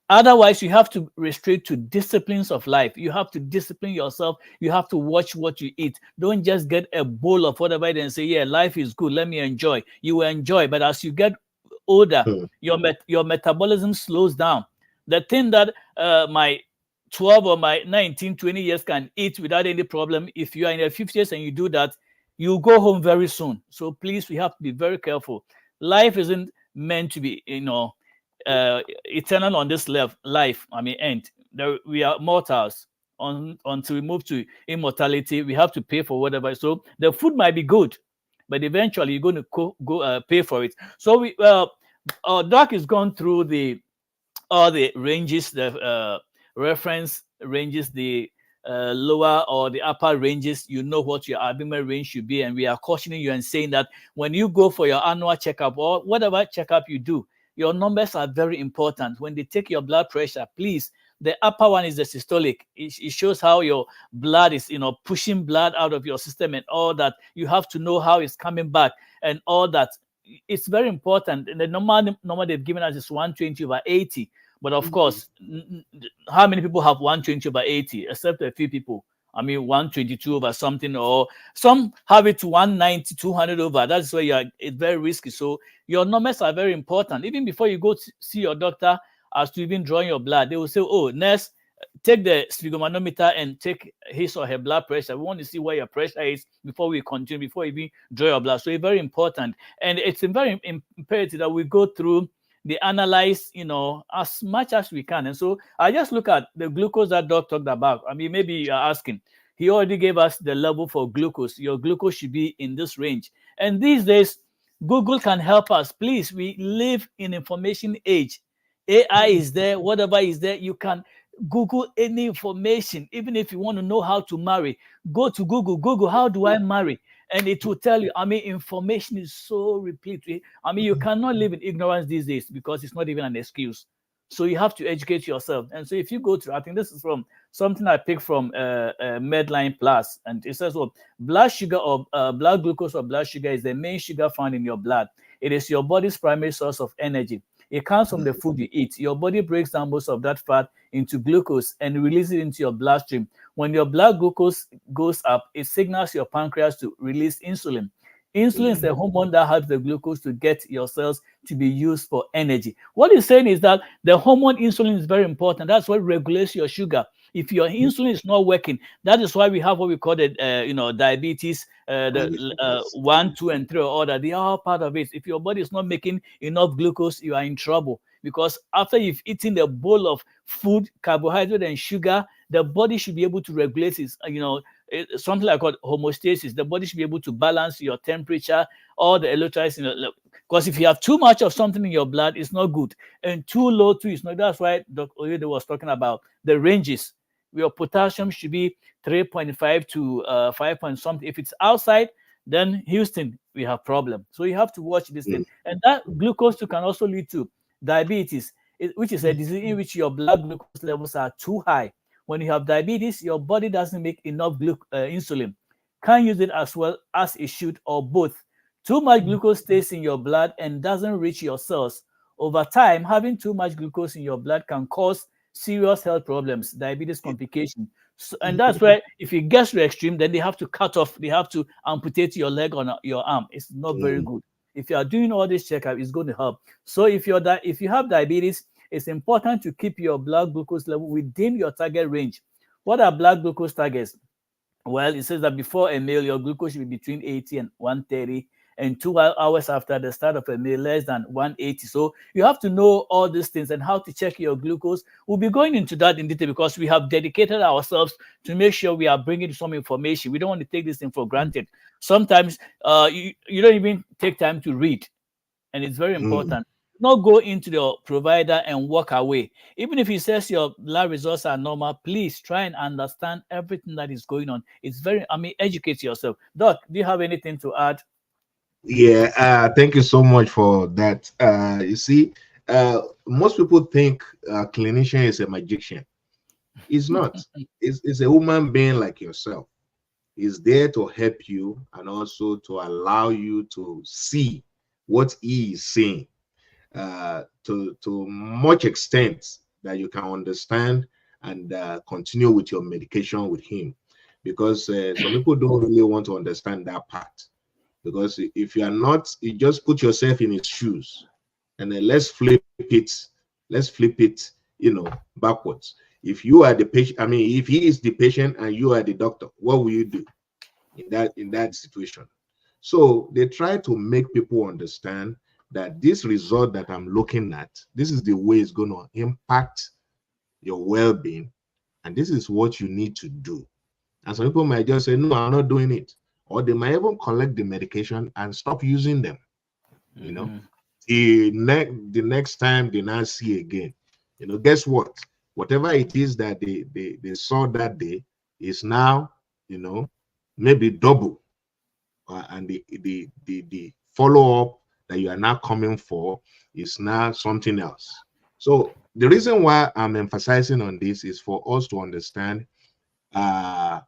Otherwise, you have to restrict to disciplines of life. You have to discipline yourself. You have to watch what you eat. Don't just get a bowl of whatever and say, yeah, life is good, let me enjoy. You will enjoy, but as you get older, your metabolism slows down. The thing that my 12 or my 19, 20 years can eat without any problem, if you are in your 50s and you do that, you go home very soon. So please, we have to be very careful. Life isn't meant to be, eternal on this life. End. We are mortals. Until we move to immortality, we have to pay for whatever. So the food might be good, but eventually you're going to go pay for it. So Doc has gone through all the ranges, the reference ranges, the lower or the upper ranges. You know what your abdominal range should be, and we are cautioning you and saying that when you go for your annual checkup or whatever checkup you do, your numbers are very important. When they take your blood pressure, please, the upper one is the systolic. It shows how your blood is, pushing blood out of your system and all that. You have to know how it's coming back and all that. It's very important. And the number they've given us is 120/80. But of course, how many people have 120/80? Except a few people. 122 over something, or some have it to 190, 200 over. That's why it's very risky. So your numbers are very important. Even before you go to see your doctor, as to even drawing your blood, they will say, oh, nurse, take the sphygmomanometer and take his or her blood pressure. We want to see where your pressure is before we continue, before we even draw your blood. So it's very important. And it's very imperative that we go through the analyze, as much as we can. And so I just look at the glucose that Doc talked about. Maybe you're asking, he already gave us the level for glucose. Your glucose should be in this range. And these days, Google can help us. Please, we live in information age. AI is there, whatever is there, you can Google any information. Even if you want to know how to marry, go to Google. Google, how do I marry? And it will tell you. I mean, information is so replete. I mean, you cannot live in ignorance these days because it's not even an excuse. So you have to educate yourself. And so if you go to, I think this is from something I picked from Medline Plus, and it says, well, blood sugar or blood glucose or blood sugar is the main sugar found in your blood. It is your body's primary source of energy. It comes from the food you eat. Your body breaks down most of that fat into glucose and releases it into your bloodstream. When your blood glucose goes up, it signals your pancreas to release insulin. Insulin is the hormone that helps the glucose to get your cells to be used for energy. What he's saying is that the hormone insulin is very important. That's what regulates your sugar. If your insulin is not working, that is why we have what we call it, diabetes, the 1, 2, and 3 order. They are all part of it. If your body is not making enough glucose, you are in trouble. Because after you've eaten a bowl of food, carbohydrate, and sugar, the body should be able to regulate its, something like called homeostasis. The body should be able to balance your temperature, all the electrolytes. Because if you have too much of something in your blood, it's not good. And too low too is not. That's why Dr. Oyede was talking about the ranges. Your potassium should be 3.5 to 5 point something. If it's outside, then Houston, we have problem. So you have to watch this thing. And that glucose too can also lead to diabetes, which is a disease in which your blood glucose levels are too high. When you have diabetes, your body doesn't make enough insulin. Can't use it as well as it should, or both. Too much glucose stays in your blood and doesn't reach your cells. Over time, having too much glucose in your blood can cause serious health problems, diabetes complication. So, and that's why if it gets to extreme, then they have to cut off, they have to amputate your leg or your arm. It's not very good. If you are doing all this checkup, it's going to help. So if you have diabetes, it's important to keep your blood glucose level within your target range. What are blood glucose targets? Well, it says that before a meal, your glucose should be between 80 and 130, and 2 hours after the start of a meal, less than 180. So you have to know all these things and how to check your glucose. We'll be going into that in detail because we have dedicated ourselves to make sure we are bringing some information. We don't want to take this thing for granted. Sometimes you don't even take time to read, and it's very important. Not go into the provider and walk away. Even if he says your lab results are normal, please try and understand everything that is going on. It's educate yourself. Doc, do you have anything to add? Yeah, thank you so much for that. You see, most people think a clinician is a magician. It's not. It's a human being like yourself. He's there to help you and also to allow you to see what he is seeing to much extent that you can understand and continue with your medication with him. Because some people don't really want to understand that part. Because if you are not, you just put yourself in his shoes, and then let's flip it, backwards. If you are the patient, if he is the patient and you are the doctor, what will you do in that situation? So they try to make people understand that this result that I'm looking at, this is the way it's going to impact your well-being, and this is what you need to do. And some people might just say, no, I'm not doing it. Or they might even collect the medication and stop using them. The next time they now see again, guess what? Whatever it is that they saw that day is now, maybe double. And the follow-up that you are now coming for is now something else. So the reason why I'm emphasizing on this is for us to understand the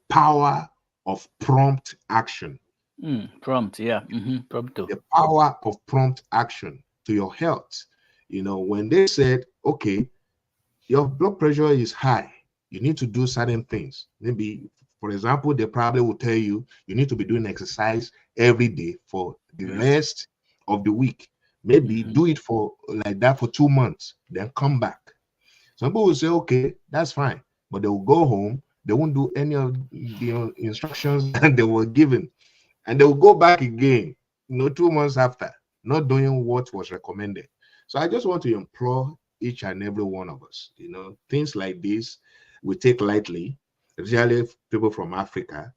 power of prompt action. Prompt, yeah. Prompt. The power of prompt action to your health. When they said, okay, your blood pressure is high, you need to do certain things. Maybe, for example, they probably will tell you need to be doing exercise every day for the rest of the week. Maybe do it for like that for 2 months, then come back. Some people will say, okay, that's fine, but they will go home. They won't do any of the instructions that they were given. And they will go back again, 2 months after, not doing what was recommended. So I just want to implore each and every one of us, things like this we take lightly, especially people from Africa.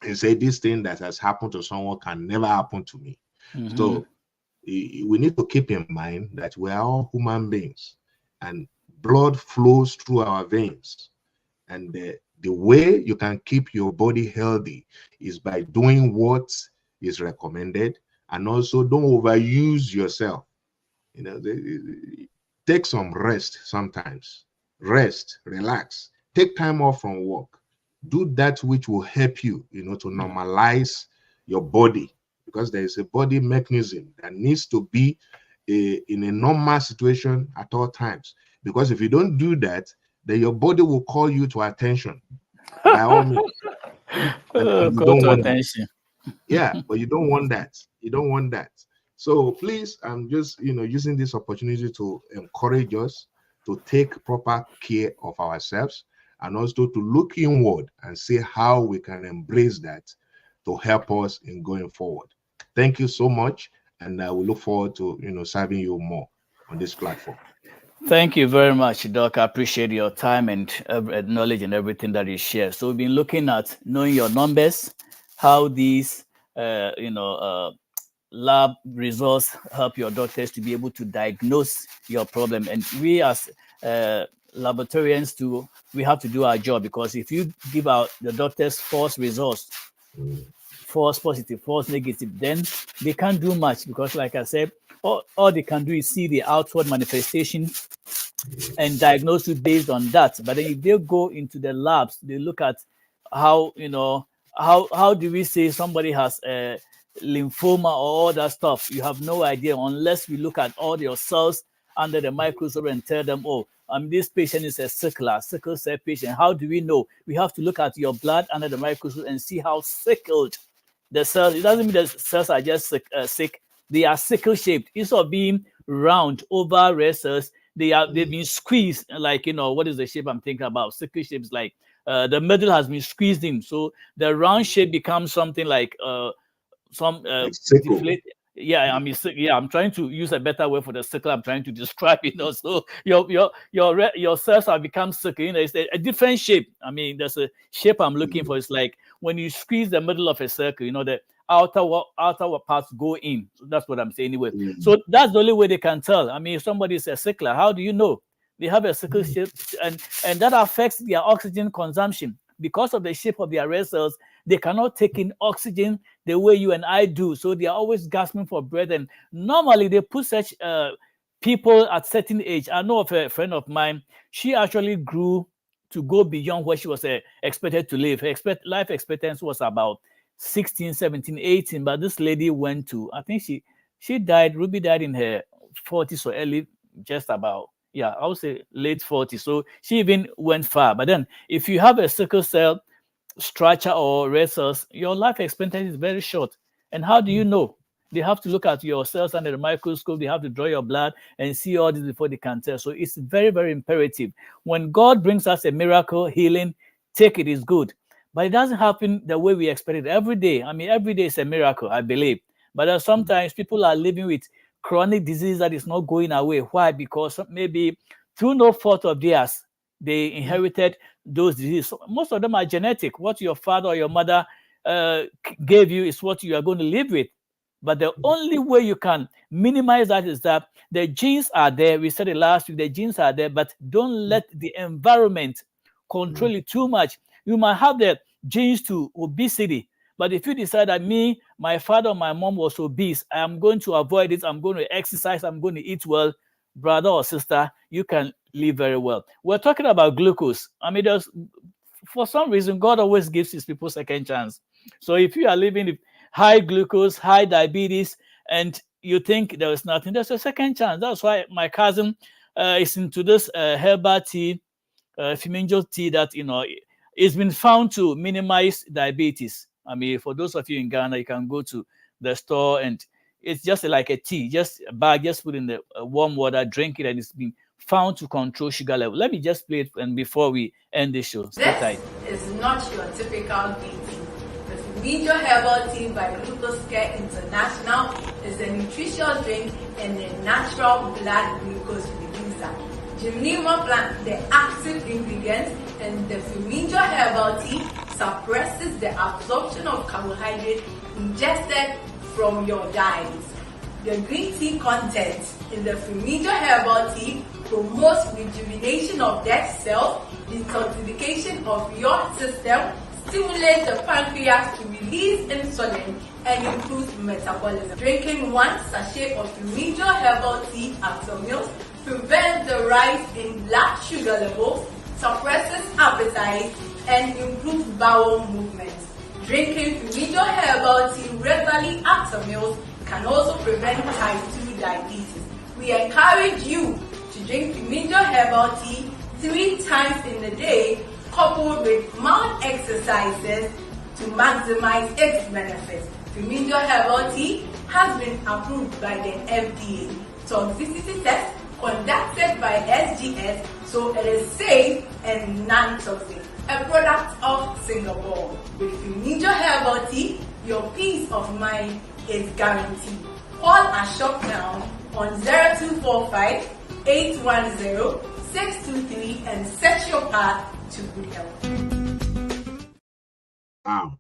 and say this thing that has happened to someone can never happen to me. Mm-hmm. So we need to keep in mind that we are all human beings, and blood flows through our veins. And the way you can keep your body healthy is by doing what is recommended, and also don't overuse yourself. You know, take some rest sometimes. Rest, relax, take time off from work. Do that which will help you, to normalize your body, because there is a body mechanism that needs to be in a normal situation at all times. Because if you don't do that, then your body will call you to attention by all means. And you Call don't to want that. attention. Yeah, but you don't want that. You don't want that. So please, I'm just using this opportunity to encourage us to take proper care of ourselves, and also to look inward and see how we can embrace that to help us in going forward. Thank you so much, and we look forward to serving you more on this platform. Thank you very much, Doc. I appreciate your time and knowledge and everything that you share. So we've been looking at knowing your numbers, how these lab results help your doctors to be able to diagnose your problem. And we as laboratorians too, we have to do our job, because if you give out the doctors false results, false positive, false negative, then they can't do much, because like I said, all they can do is see the outward manifestation and diagnose you based on that. But then if they go into the labs, they look at how do we say somebody has lymphoma or all that stuff. You have no idea unless we look at all your cells under the microscope and tell them, oh, this patient is a sickle cell patient. How do we know? We have to look at your blood under the microscope and see how sickled the cells. It doesn't mean the cells are just sick. They are sickle shaped. Instead of being round, oval red cells, they've been squeezed. Like, what is the shape I'm thinking about? Sickle shapes, like the middle has been squeezed in. So the round shape becomes something like some deflate. Yeah, I'm trying to use a better word for the sickle. I'm trying to describe it. So your cells have become sickle. It's a different shape. There's a shape I'm looking for. It's like when you squeeze the middle of a circle, the outer parts go in. So that's what I'm saying anyway. So that's the only way they can tell. If somebody is a sickler, how do you know? They have a sickle shape, and that affects their oxygen consumption. Because of the shape of their red cells, they cannot take in oxygen the way you and I do. So they are always gasping for breath. And normally they put such people at certain age. I know of a friend of mine. She actually grew to go beyond where she was expected to live. Her life expectancy was about 16, 17, 18. But this lady went to, I think she died, Ruby died in her 40s or early, just about. Yeah, I would say late 40s. So she even went far. But then if you have a sickle cell structure or red cells, your life expectancy is very short. And how do you know? They have to look at your cells under the microscope. They have to draw your blood and see all this before they can tell. So it's very, very imperative. When God brings us a miracle, healing, take it, is good. But it doesn't happen the way we expect it every day. Every day is a miracle, I believe. But sometimes people are living with chronic disease that is not going away. Why? Because maybe through no fault of theirs, they inherited those diseases. Most of them are genetic. What your father or your mother gave you is what you are going to live with. But the only way you can minimize that is that the genes are there. We said it last week, the genes are there, but don't let the environment control it too much. You might have the genes to obesity, but if you decide that my father or my mom was obese, I am going to avoid it, I'm going to exercise, I'm going to eat well, brother or sister, you can live very well. We're talking about glucose. For some reason, God always gives his people second chance. So if you are living with high glucose, high diabetes, and you think there is nothing, there's a second chance. That's why my cousin is into this herbal tea, Fiminjo tea that, it's been found to minimize diabetes. For those of you in Ghana, you can go to the store and it's just like a tea, just a bag, just put in the warm water, drink it, and it's been found to control sugar level. Let me just play it and before we end the show. This is not your typical tea. The Fiminjo Herbal Tea by Glucose Care International is a nutritious drink and a natural blood glucose reducer. Gymnema plant, the active ingredients, and the Fiminjo Herbal Tea suppresses the absorption of carbohydrate ingested from your diet. The green tea content in the Fumigio herbal tea promotes rejuvenation of dead cells, detoxification of your system, stimulates the pancreas to release insulin, and improves metabolism. Drinking 1 sachet of Fumigio herbal tea after meals prevents the rise in blood sugar levels, suppresses appetite, and improves bowel movements. Drinking Fumigio herbal tea regularly after meals can also prevent type 2 diabetes. We encourage you to drink Fumigio herbal tea 3 times in a day, coupled with mild exercises to maximize its benefits. Fumigio herbal tea has been approved by the FDA. Toxicity test conducted by SGS, so it is safe and non-toxic. A product of Singapore. With Fumigio herbal tea, your peace of mind is guaranteed. Call our shop now on 0245 810 623 and set your path to good health. Wow.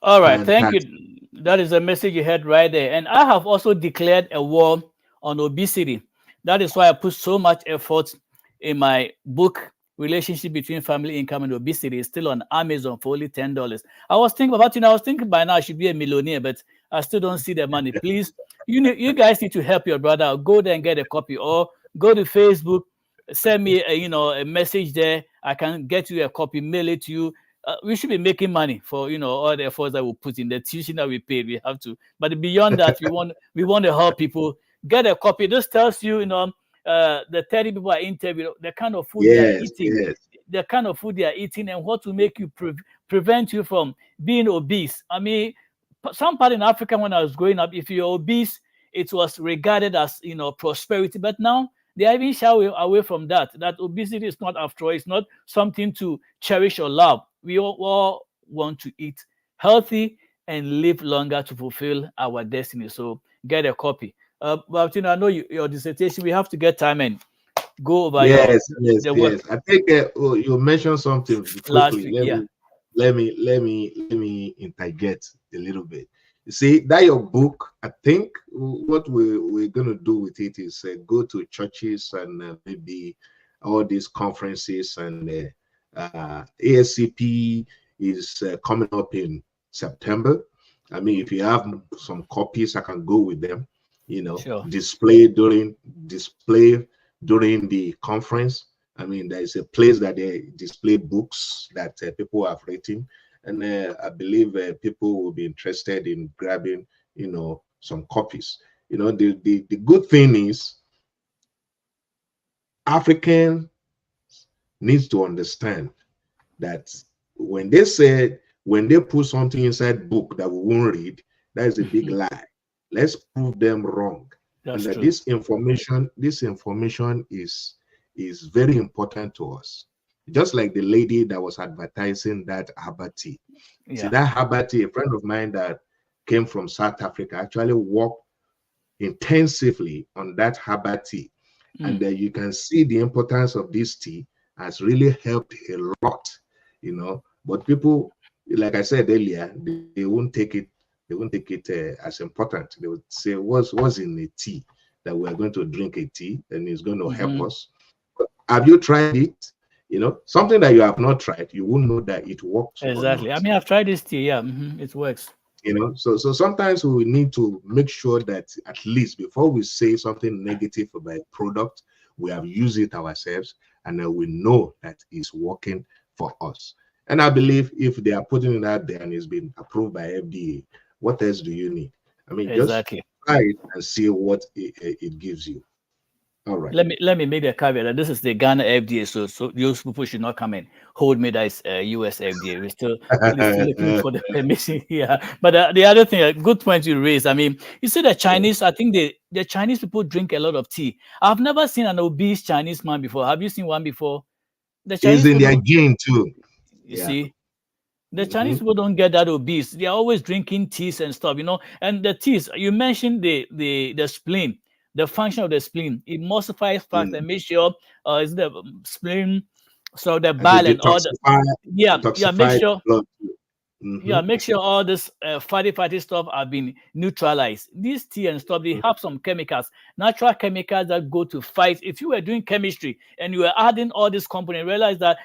All right, Fantastic. thank you. That is a message you had right there. And I have also declared a war on obesity. That is why I put so much effort in my book, Relationship Between Family Income and Obesity. It's still on Amazon for only $10. I was thinking by now I should be a millionaire, but I still don't see the money. Please, you guys need to help your brother. Go there and get a copy, or go to Facebook, send me a message there. I can get you a copy, mail it to you. We should be making money for all the efforts that we put in, the tuition that we paid. We have to, but beyond that, we want to help people. Get a copy. This tells you, the 30 people I interviewed, the kind of food they are eating, the kind of food they are eating, and what will make you prevent you from being obese. I mean, some part in Africa when I was growing up, if you're obese, it was regarded as prosperity. But now they are even shy away from that. That obesity is not, after all, it's not something to cherish or love. We all want to eat healthy and live longer to fulfill our destiny. So get a copy. But I know your dissertation, we have to get time and go over the work. I think you mentioned something Last quickly. week, Let me interject a little bit. You see, that your book, I think what we're going to do with it is go to churches and maybe all these conferences, and ASCP is coming up in September. I mean, if you have some copies, I can go with them. Sure. display during the conference. I mean, there is a place that they display books that people have written, and I believe people will be interested in grabbing, some copies. The good thing is African needs to understand that when they put something inside book that we won't read, that is a big lie. Let's prove them wrong. That's and true. This information is very important to us. Just like the lady that was advertising that herbal tea. Yeah. See, that herbal tea, a friend of mine that came from South Africa actually worked intensively on that herbal tea. And you can see the importance of this tea has really helped a lot, But people, like I said earlier, they won't take it. They won't take it as important. They would say, what's in the tea? That we are going to drink a tea and it's going to help us. But have you tried it? Something that you have not tried, you won't know that it works. Exactly. I mean, I've tried this tea. Yeah, it works. So sometimes we need to make sure that at least before we say something negative about a product, we have used it ourselves and then we know that it's working for us. And I believe if they are putting it out there and it's been approved by FDA, what else do you need? I mean, exactly. Just try it and see what it gives you. All right. Let me make a caveat that this is the Ghana FDA, so those people should not come and hold me that it's US FDA. We're still looking for the permission here. But the other thing, a good point you raised. I mean, you see the Chinese. I think the Chinese people drink a lot of tea. I've never seen an obese Chinese man before. Have you seen one before? The Chinese it's in their gene too. You see. The Chinese people don't get that obese. They are always drinking teas and stuff, And the teas, you mentioned the spleen, the function of the spleen. It emulsifies fat and makes sure is the spleen, so the balance, or make sure Yeah, make sure all this fatty stuff have been neutralized. This tea and stuff, they have some chemicals, natural chemicals that go to fight. If you were doing chemistry and you were adding all these components, realize that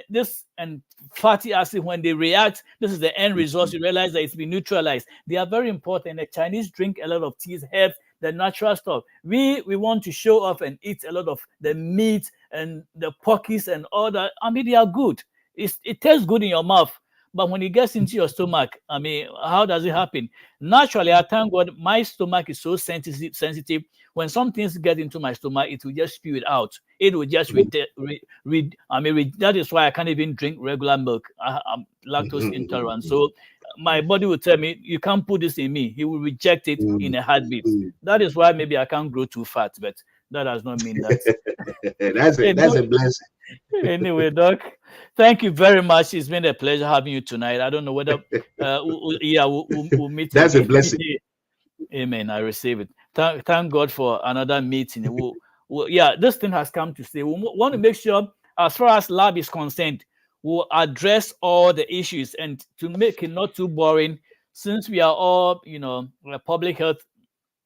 this and fatty acid, when they react, this is the end result. You realize that it's been neutralized. They are very important. The Chinese drink a lot of teas, herbs, the natural stuff. We want to show off and eat a lot of the meat and the porkies and all that. I mean, they are good. It tastes good in your mouth. But when it gets into your stomach, I mean, how does it happen? Naturally, I thank God my stomach is so sensitive. When some things get into my stomach, it will just spew it out. It will just that is why I can't even drink regular milk. I'm lactose intolerant. So my body will tell me, you can't put this in me. He will reject it in a heartbeat. That is why maybe I can't grow too fat, but that does not mean that. That's a blessing. Anyway, Doc, thank you very much. It's been a pleasure having you tonight. I don't know whether we'll meet. That's a blessing. Amen. I receive it. Thank God for another meeting. This thing has come to stay. We want to make sure, as far as lab is concerned, we'll address all the issues, and to make it not too boring, since we are all, public health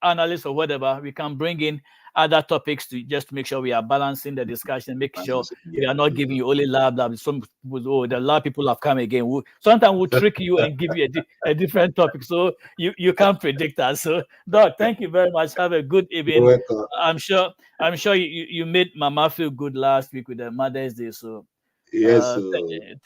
analysts or whatever, we can bring in other topics to just make sure we are balancing the discussion, make sure we are not giving you only lab. Some people, the lab people have come again. Sometimes we'll trick you and give you a different topic, so you can't predict us. So, Doc, thank you very much. Have a good evening. I'm sure you made Mama feel good last week with the Mother's Day. So, yes,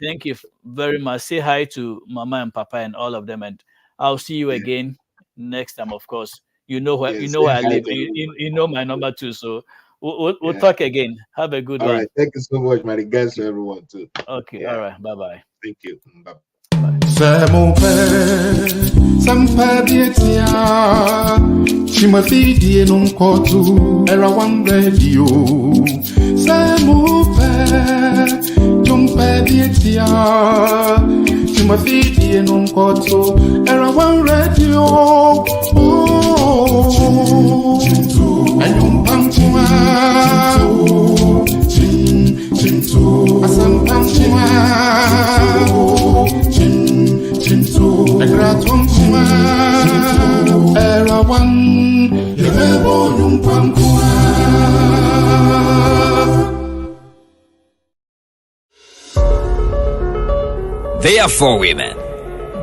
thank you very much. Say hi to Mama and Papa and all of them, and I'll see you again next time, of course. You know where I live. You know my number too. So we'll talk again. Have a good one. All right. Thank you so much. My regards to everyone too. Okay. Yeah. All right. Bye-bye. Thank you. Bye. Era one radio. Ayum pamchima, asam pamchima, egratumchima, era one, yebo yum pamchima. They are four women.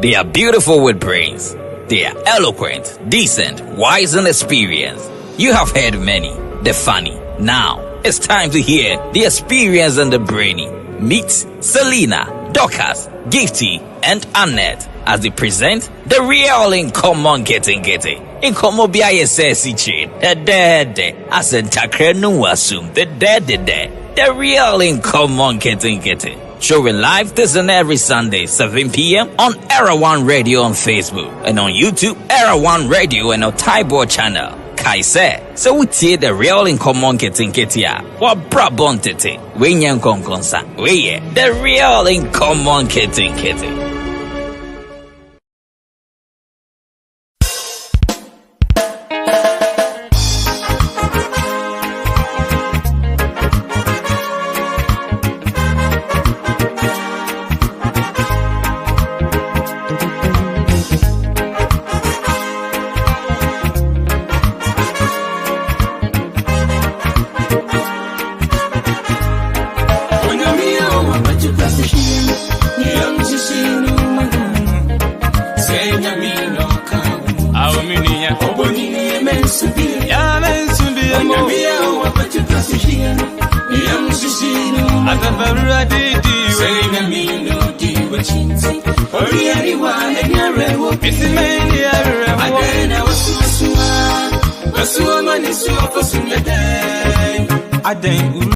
They are beautiful with brains. They are eloquent, decent, wise, and experienced. You have heard many, the funny. Now, it's time to hear the experience and the brainy. Meet Selena, Dorcas, Gifty, and Annette as they present the real in common getting. In common BISS chain, the dead, as in Takrenu assume the dead, the real in common getting. Showing live this and every Sunday, 7 p.m. on Era One Radio on Facebook and on YouTube, Era One Radio and our Taibo channel. Kaise, so we see the real in common getting ya. What brabon tete? We nyan konkonsa. We the real in common getting. I